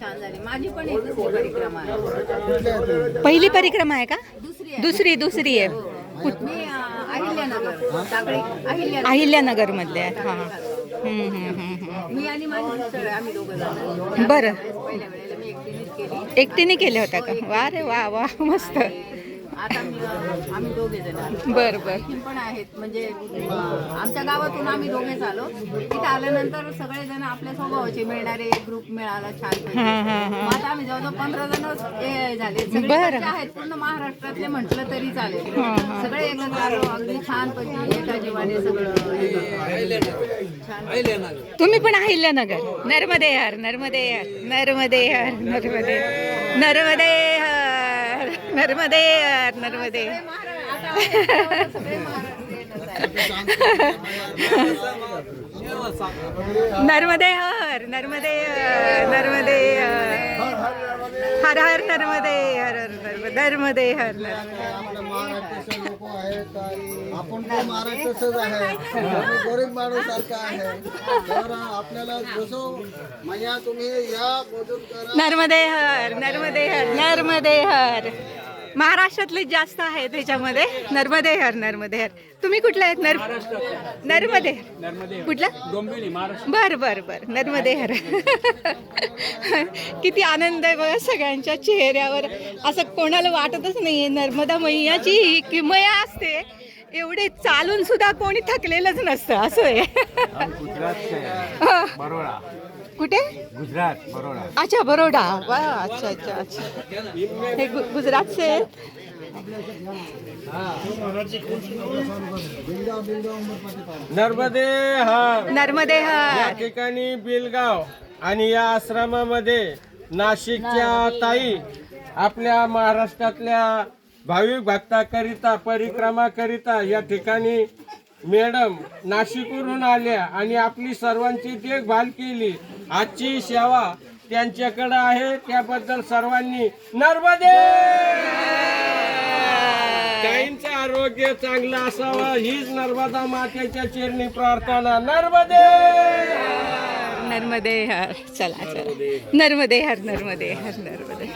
छान झाली. माझी पण ही दुसरी परिक्रमा आहे. पहिली परिक्रमा आहे का? दुसरी आहे. दुसरी आहे. मी अहिल्यानगर टाकळी अहिल्यानगर अहिल्यानगर मधले आहेत. हां. मी आणि माझी सिस्टर आम्ही दोघं जण. बरं. पहिल्या वेळेला मी एकटीनेच केली. एकटीने केल्या होत्या का? वा रे वा वा मस्त. आता आम्ही दोघे जण आलो. बर बर. पण आहेत म्हणजे आमच्या गावातून आम्ही दोघेच आलो. इथे आल्यानंतर सगळेजण आपल्या स्वभावाचे मिळणारे ग्रुप मिळाला छान. आता आम्ही जवळजवळ 15 जण झाले. सगळे आहेत पूर्ण महाराष्ट्रातले म्हटलं तरी चालेल. सगळे एकत्र आलो अगदी छानपैकी एका जीवाने सगळं. तुम्ही पण अहिल्यानगर. नर्मदे हर नर्मदे हर नर्मदे हर नर्मदे नर्मदे हर नर्मदे हर नर्मदे. नर्मदे हर नर्मदे नर्मदे हर हर नर्मदे हर हर नर्मदे हर. महाराष्ट्राचे लोक आहेत. आपण पण महाराष्ट्राचंच आहे. गरीब माणूस सारखा आहे. तर आपल्याला जसं मैया तुम्ही या मदत करा. नर्मदे हर नर्मदे हर नर्मदे हर. महाराष्ट्रातले जास्त आहे त्याच्यामध्ये. नर्मदे हर नर्मदे हर. तुम्ही कुठले आहेत? नर्मदे कुठलं? बर बर बर. नर्मदे हर. किती आनंद आहे बघा सगळ्यांच्या चेहऱ्यावर. असं कोणाला वाटतच नाहीये नर्मदा मैयाची ही किमया असते. एवढे चालून सुद्धा कोणी थकलेलंच नसतं असं आहे. कुठे? गुजरात बरोडा. अच्छा बरोडा. वा अच्छा अच्छा अच्छा. हे गुजरातचे आहेत. नर्मदे हर. नर्मदे या हर. ठिकाणी बिलगाव आणि या आश्रमामध्ये नाशिकच्या ताई आपल्या महाराष्ट्रातल्या भाविक भक्ताकरिता परिक्रमा करिता या ठिकाणी मॅडम नाशिकवरून आल्या आणि आपली सर्वांची देखभाल केली. आजची सेवा त्यांच्याकडे आहे. त्याबद्दल सर्वांनी नर्मदे. ताईंचं आरोग्य चांगलं असावं हीच नर्मदा मातेच्या चरणी प्रार्थना. नर्मदे नर्मदे हर. चला चला. नर्मदे हर नर्मदे हर नर्मदे.